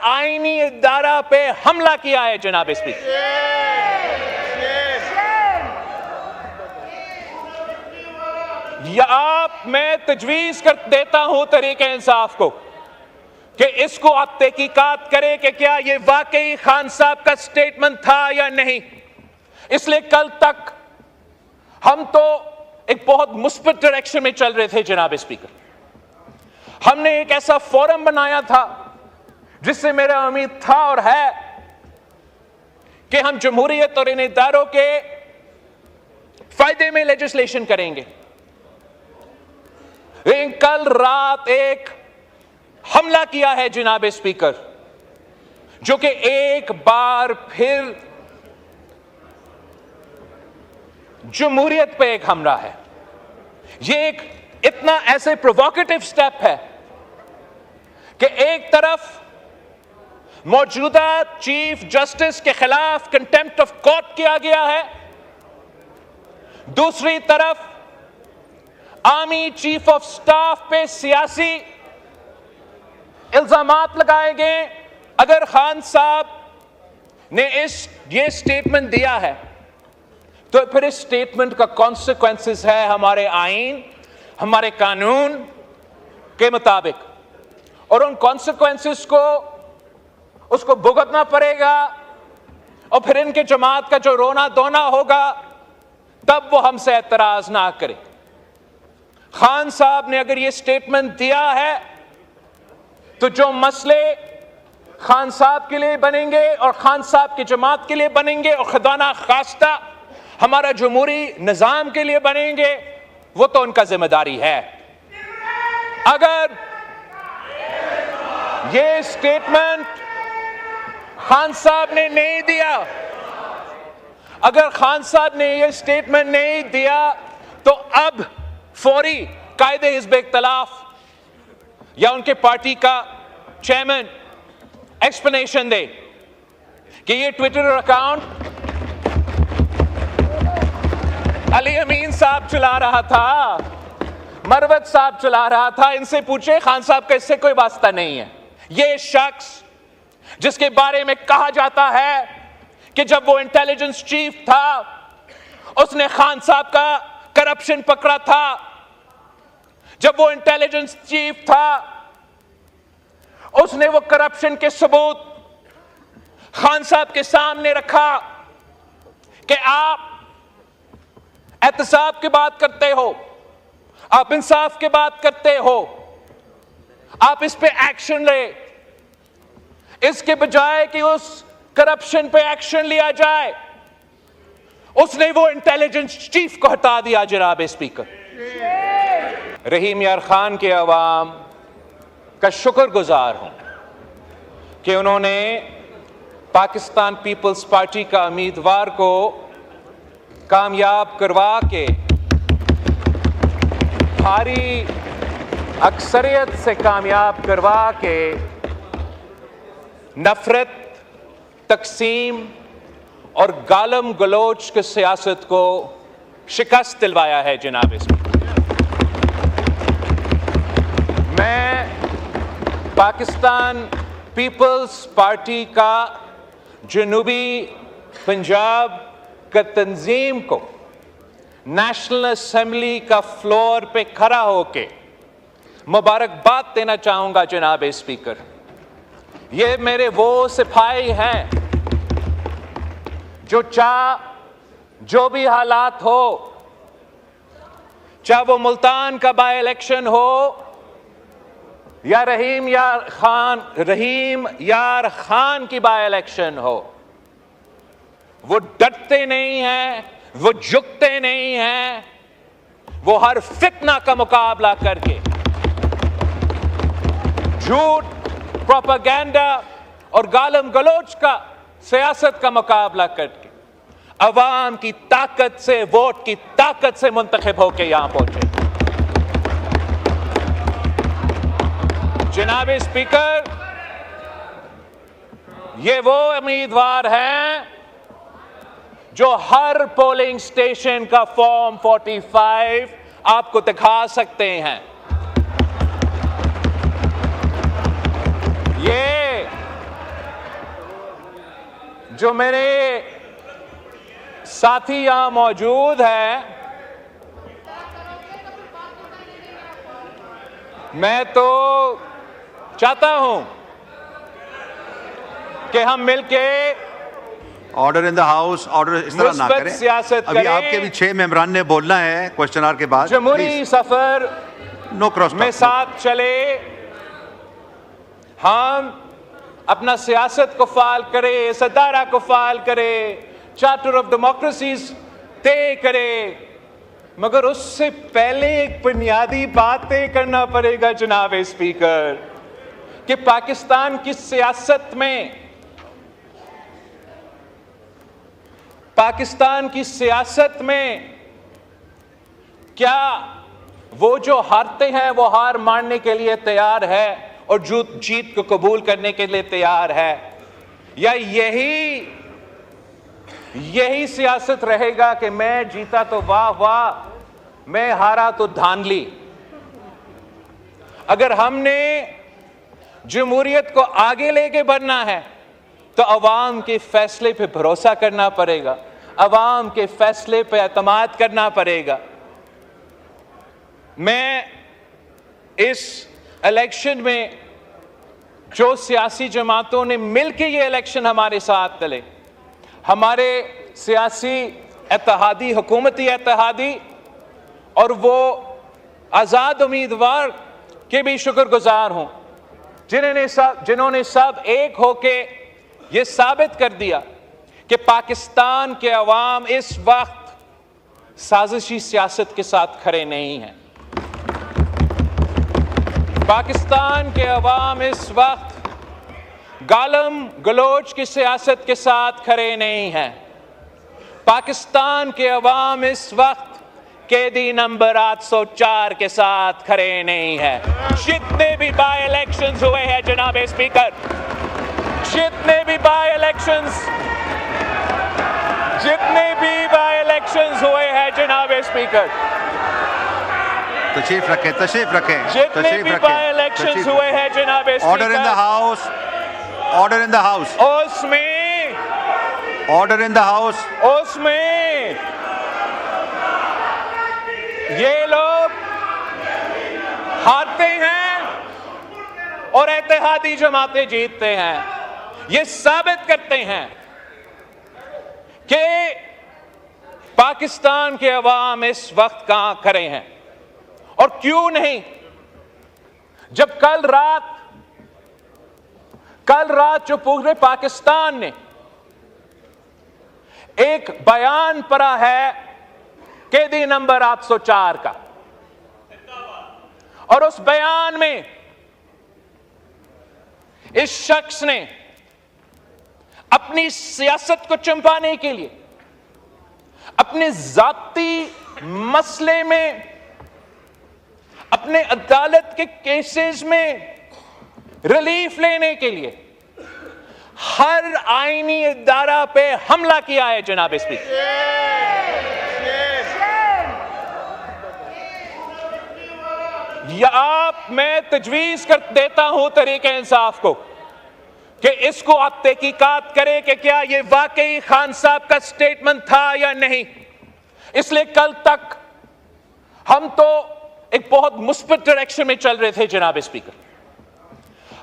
आईनी इदारा पे हमला किया है जनाब स्पीकर। या आप मैं तजवीज कर देता हूं तरीके इंसाफ को कि इसको आप तहकीकात करें कि क्या ये वाकई खान साहब का स्टेटमेंट था या नहीं। इसलिए कल तक हम तो एक बहुत मुस्बित डायरेक्शन में चल रहे थे जनाब स्पीकर। हमने एक ऐसा फोरम बनाया था जिससे मेरा उम्मीद था और है कि हम जमहूरियत और इन इदारों के फायदे में लेजिस्लेशन करेंगे। लेकिन कल रात एक हमला किया है जनाब स्पीकर, जो कि एक बार फिर जमहूरियत पे एक हमला है। यह एक इतना ऐसे प्रोवोकेटिव स्टेप है कि एक तरफ मौजूदा चीफ जस्टिस के खिलाफ कंटेम्प्ट ऑफ कोर्ट किया गया है, दूसरी तरफ आर्मी चीफ ऑफ स्टाफ पे सियासी इल्जामात लगाए गए। अगर खान साहब ने ये स्टेटमेंट दिया है तो फिर इस स्टेटमेंट का कॉन्सिक्वेंसेस है हमारे आईन, हमारे कानून के मुताबिक, और उन कॉन्सिक्वेंसेस को उसको भुगतना पड़ेगा। और फिर इनके जमात का जो रोना धोना होगा तब वो हमसे एतराज ना करे। खान साहब ने अगर ये स्टेटमेंट दिया है तो जो मसले खान साहब के लिए बनेंगे और खान साहब की जमात के लिए बनेंगे और खुदा खास्ता हमारा जमहूरी निजाम के लिए बनेंगे, वो तो उनका जिम्मेदारी है। अगर ये स्टेटमेंट खान साहब ने नहीं दिया, अगर खान साहब ने ये स्टेटमेंट नहीं दिया तो अब फौरी कायदे हिज़्ब इख्तिलाफ या उनके पार्टी का चेयरमैन एक्सप्लेनेशन दे कि ये ट्विटर अकाउंट अली अमीन साहब चला रहा था, मरवत साहब चला रहा था। इनसे पूछे, खान साहब का इससे कोई वास्ता नहीं है। ये शख्स जिसके बारे में कहा जाता है कि जब वो इंटेलिजेंस चीफ था उसने खान साहब का करप्शन पकड़ा था, जब वो इंटेलिजेंस चीफ था उसने वो करप्शन के सबूत खान साहब के सामने रखा कि आप एहतसाब की बात करते हो, आप इंसाफ की बात करते हो, आप इस पे एक्शन ले। इसके बजाय कि उस करप्शन पे एक्शन लिया जाए, उसने वो इंटेलिजेंस चीफ को हटा दिया जनाब स्पीकर। रहीम यार खान के अवाम का शुक्रगुजार हूं कि उन्होंने पाकिस्तान पीपल्स पार्टी का उम्मीदवार को कामयाब करवा के भारी अक्सरियत से कामयाब करवा के नफरत, तकसीम और गालम गलोच की सियासत को शिकस्त दिलवाया है जनाब स्पीकर। मैं पाकिस्तान पीपल्स पार्टी का जनूबी पंजाब का तंजीम को नेशनल असेंबली का फ्लोर पे खड़ा होके मुबारकबाद देना चाहूंगा जनाब स्पीकर। ये मेरे वो सिपाही हैं जो भी हालात हो, चाहे वो मुल्तान का बाय इलेक्शन हो या रहीम यार खान की बाय इलेक्शन हो, वो डरते नहीं हैं, वो झुकते नहीं हैं। वो हर फितना का मुकाबला करके, झूठ, प्रोपेगेंडा और गालम गलोच का सियासत का मुकाबला करके अवाम की ताकत से, वोट की ताकत से मुंतखब होकर यहां पहुंचे। जनाब स्पीकर, ये वो उम्मीदवार हैं जो हर पोलिंग स्टेशन का फॉर्म 45 आपको दिखा सकते हैं। जो मेरे साथी यहां मौजूद हैं, मैं तो चाहता हूं कि हम मिलके order in the house, order इस तरह ना करें। सियासत अभी करें। आपके भी 6 मेंबरान ने बोलना है क्वेश्चन आवर के बाद। जमहूरी सफर नो क्रॉस में साथ चले, हम अपना सियासत को फाल करें, सदारा को फाल करें, चार्टर ऑफ डेमोक्रेसीज तय करें, मगर उससे पहले एक बुनियादी बात तय करना पड़ेगा जनाब स्पीकर, कि पाकिस्तान की सियासत में, पाकिस्तान की सियासत में क्या वो जो हारते हैं वो हार मानने के लिए तैयार है और जीत को कबूल करने के लिए तैयार है, या यही सियासत रहेगा कि मैं जीता तो वाह वाह, मैं हारा तो धांधली। अगर हमने जमहूरियत को आगे लेके बढ़ना है तो अवाम के फैसले पे भरोसा करना पड़ेगा, अवाम के फैसले पे एतमाद करना पड़ेगा। मैं इस इलेक्शन में जो सियासी जमातों ने मिलकर ये इलेक्शन हमारे साथ लड़े, हमारे सियासी इत्तेहादी, हुकूमती इत्तेहादी और वो आज़ाद उम्मीदवार के भी शुक्रगुजार हूं, जिन्होंने सब एक होके ये साबित कर दिया कि पाकिस्तान के अवाम इस वक्त साजिशी सियासत के साथ खड़े नहीं हैं। पाकिस्तान के अवाम इस वक्त गालम गलोच की सियासत के साथ खड़े नहीं हैं। पाकिस्तान के अवाम इस वक्त कैदी नंबर 804 के साथ खड़े नहीं हैं। जितने भी बाय इलेक्शंस हुए हैं जनाब स्पीकर, जितने भी बाय इलेक्शंस हुए हैं जनाब स्पीकर, तशरीफ रखें। जितने भी बाय इलेक्शंस हुए हैं जनाब speaker, order in the house, order in the house, उसमें ऑर्डर इन द हाउस, उसमें ये लोग हारते हैं और इत्तेहादी जमातें जीतते हैं। ये साबित करते हैं कि पाकिस्तान के अवाम इस वक्त कहां खड़े हैं और क्यों नहीं। जब कल रात जो पूरे पाकिस्तान ने एक बयान पढ़ा है कैदी नंबर 804 का, और उस बयान में इस शख्स ने अपनी सियासत को चंपाने के लिए, अपने जाती मसले में, अपने अदालत के केसेस में रिलीफ लेने के लिए हर आईनी इदारा पे हमला किया है जनाब स्पीकर। मैं तजवीज कर देता हूं तरीके इंसाफ को कि इसको आप तहकीकात करें कि क्या ये वाकई खान साहब का स्टेटमेंट था या नहीं। इसलिए कल तक हम तो एक बहुत मुस्बित डायरेक्शन में चल रहे थे जनाब स्पीकर।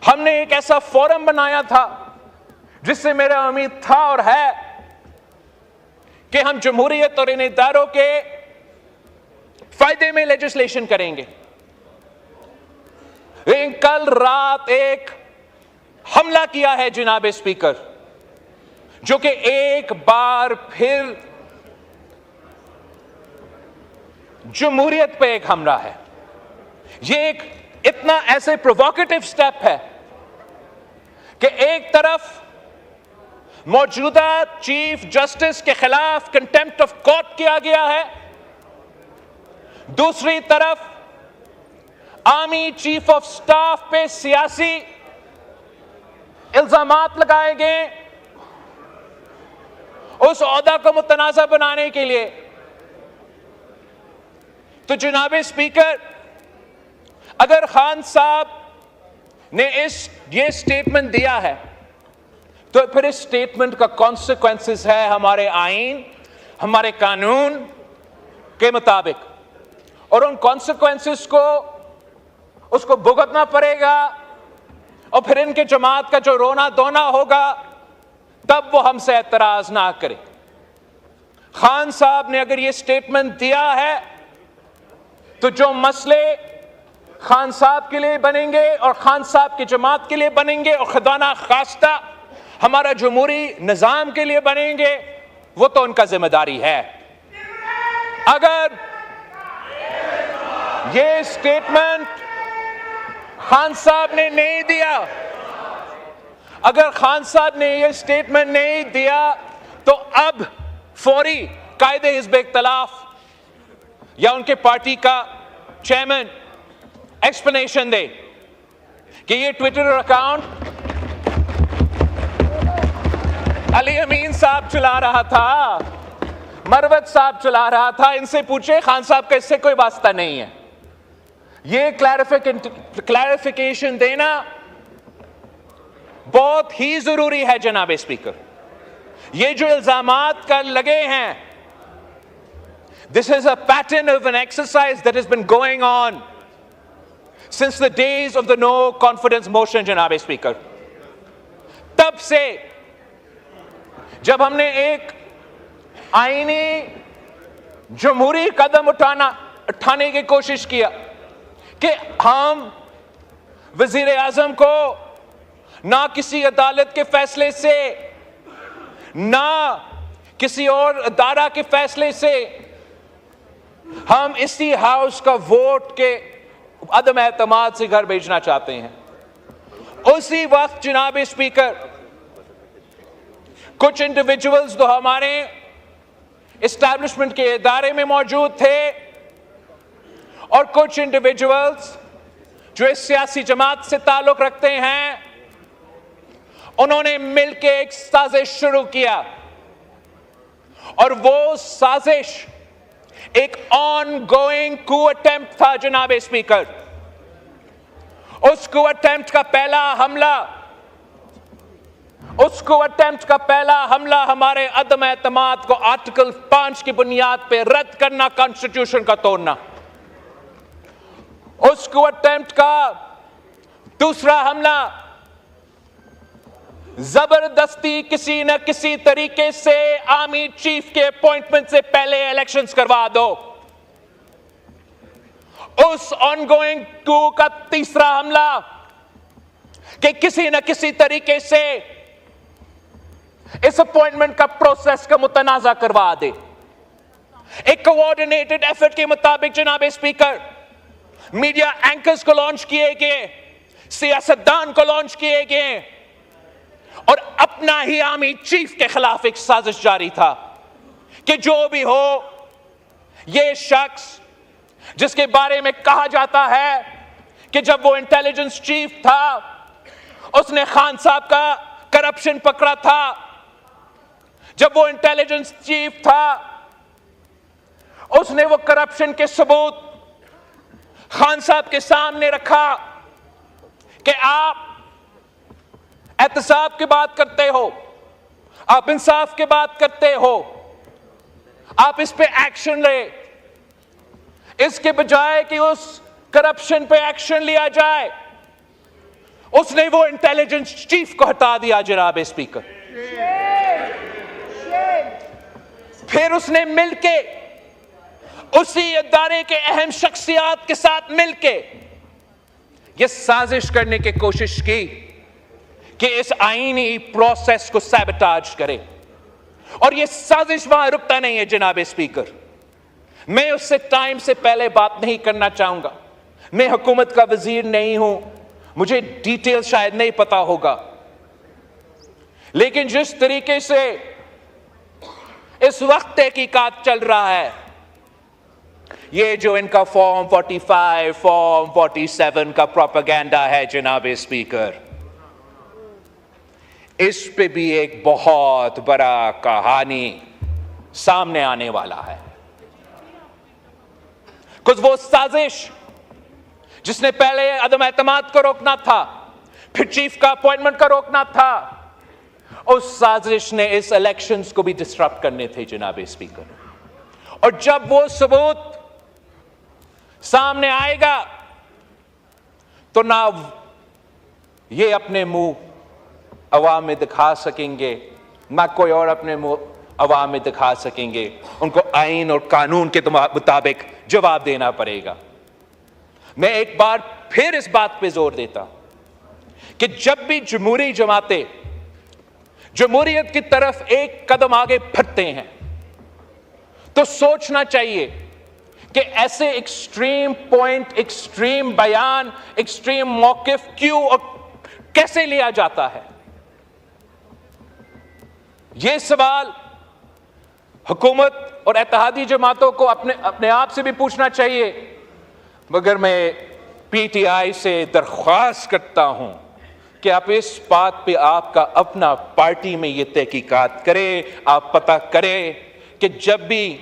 हमने एक ऐसा फोरम बनाया था जिससे मेरा उम्मीद था और है कि हम जमहूरियत और इन इदारों के फायदे में लेजिस्लेशन करेंगे। लेकिन कल रात एक हमला किया है जनाब स्पीकर, जो कि एक बार फिर जमहूरियत पे एक हमला है। ये एक इतना ऐसे प्रोवोकेटिव स्टेप है कि एक तरफ मौजूदा चीफ जस्टिस के खिलाफ कंटेम्प्ट ऑफ कोर्ट किया गया है, दूसरी तरफ आर्मी चीफ ऑफ स्टाफ पे सियासी इल्जामात लगाए गए उस ओहदा को मुतनाज़ा बनाने के लिए। तो जनाब स्पीकर, अगर खान साहब ने ये स्टेटमेंट दिया है तो फिर इस स्टेटमेंट का कॉन्सिक्वेंसेस है हमारे आईन, हमारे कानून के मुताबिक, और उन कॉन्सिक्वेंसेस को उसको भुगतना पड़ेगा। और फिर इनके जमात का जो रोना धोना होगा तब वो हमसे एतराज ना करे। खान साहब ने अगर ये स्टेटमेंट दिया है तो जो मसले खान साहब के लिए बनेंगे और खान साहब की जमात के लिए बनेंगे और खुदा खास्ता हमारा जमहूरी निजाम के लिए बनेंगे, वो तो उनका जिम्मेदारी है। अगर ये स्टेटमेंट खान साहब ने नहीं दिया, अगर खान साहब ने ये स्टेटमेंट नहीं दिया तो अब फौरी कायदे हिज़्ब इख्तिलाफ या उनके पार्टी का चेयरमैन एक्सप्लेनेशन दे कि ये ट्विटर अकाउंट अली अमीन साहब चला रहा था, मरवत साहब चला रहा था, इनसे पूछे, खान साहब का इससे कोई वास्ता नहीं है। ये क्लैरिफिकेशन देना बहुत ही जरूरी है जनाब स्पीकर। ये जो इल्जामात कर लगे हैं, this is a pattern of an exercise that has been going on since the days of the no confidence motion जनाब स्पीकर। तब से जब हमने एक आईनी जमहूरी कदम उठाने की कोशिश किया कि हम वजीर आजम को ना किसी अदालत के फैसले से ना किसी और अदारा के फैसले से हम इसी हाउस का वोट के अदम एतमाद से घर भेजना चाहते हैं, उसी वक्त जनाब स्पीकर कुछ इंडिविजुअल्स जो हमारे एस्टैब्लिशमेंट के इदारे में मौजूद थे और कुछ इंडिविजुअल्स जो इस सियासी जमात से ताल्लुक रखते हैं, उन्होंने मिलकर एक साजिश शुरू किया और वो साजिश एक ऑनगोइंग कू अटेम्प्ट था जनाब स्पीकर। उस कू अटेम्प्ट का पहला हमला हमारे अदम एतमाद को आर्टिकल 5 की बुनियाद पे रद्द करना, कॉन्स्टिट्यूशन का तोड़ना। उस कू अटेम्प्ट का दूसरा हमला जबरदस्ती किसी न किसी तरीके से आर्मी चीफ के अपॉइंटमेंट से पहले इलेक्शंस करवा दो। उस ऑनगोइंग कू का तीसरा हमला कि किसी न किसी तरीके से इस अपॉइंटमेंट का प्रोसेस का मुतनाजा करवा दे। एक कोऑर्डिनेटेड एफर्ट के मुताबिक जनाब स्पीकर मीडिया एंकर्स को लॉन्च किए गए, सियासतदान को लॉन्च किए गए और अपना ही आर्मी चीफ के खिलाफ एक साजिश जारी था कि जो भी हो, यह शख्स जिसके बारे में कहा जाता है कि जब वो इंटेलिजेंस चीफ था उसने खान साहब का करप्शन पकड़ा था, जब वो इंटेलिजेंस चीफ था उसने वो करप्शन के सबूत खान साहब के सामने रखा कि आप एहतसाब की बात करते हो, आप इंसाफ की बात करते हो, आप इस पे एक्शन ले। इसके बजाय कि उस करप्शन पे एक्शन लिया जाए, उसने वो इंटेलिजेंस चीफ को हटा दिया जनाब स्पीकर। फिर उसने मिलके उसी अदारे के अहम शख्सियात के साथ मिलके ये साजिश करने की कोशिश की कि इस आईनी प्रोसेस को सैबोटाज करे। और ये साजिश वहां रुकता नहीं है जनाब स्पीकर। मैं उससे टाइम से पहले बात नहीं करना चाहूंगा। मैं हुकूमत का वजीर नहीं हूं, मुझे डिटेल शायद नहीं पता होगा, लेकिन जिस तरीके से इस वक्त तहकीकात चल रहा है, ये जो इनका फॉर्म 45, फॉर्म 47 का प्रोपेगेंडा है जनाब स्पीकर, इस पे भी एक बहुत बड़ा कहानी सामने आने वाला है। कुछ वो साजिश जिसने पहले अदम एतमाद को रोकना था, फिर चीफ का अपॉइंटमेंट का रोकना था, उस साजिश ने इस इलेक्शंस को भी डिस्टर्ब करने थे जनाब स्पीकर। और जब वो सबूत सामने आएगा तो ना ये अपने मुंह अवाम में दिखा सकेंगे, ना कोई और अपने मुंह अवाम में दिखा सकेंगे। उनको आईन और कानून के मुताबिक जवाब देना पड़ेगा। मैं एक बार फिर इस बात पे जोर देता हूं कि जब भी जमहूरी जमातें जमहूरियत की तरफ एक कदम आगे बढ़ते हैं तो सोचना चाहिए कि ऐसे एक्सट्रीम पॉइंट, एक्सट्रीम बयान, एक्सट्रीम मौकिफ क्यों और कैसे लिया जाता है। यह सवाल हुकूमत और इत्तेहादी जमातों को अपने आप से भी पूछना चाहिए। मगर मैं पीटीआई से दरख्वास्त करता हूं कि आप इस बात पे आपका अपना पार्टी में ये तहकीकात करें, आप पता करें कि जब भी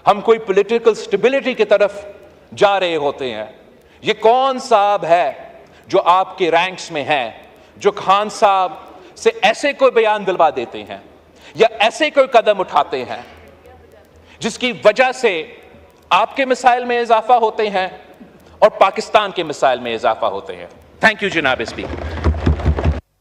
हम कोई पॉलिटिकल स्टेबिलिटी की तरफ जा रहे होते हैं, ये कौन साहब है जो आपके रैंक्स में है, जो खान साहब से ऐसे कोई बयान दिलवा देते हैं या ऐसे कोई कदम उठाते हैं जिसकी वजह से आपके मिसाइल में इजाफा होते हैं और पाकिस्तान के मिसाइल में इजाफा होते हैं। थैंक यू जनाब स्पीकर।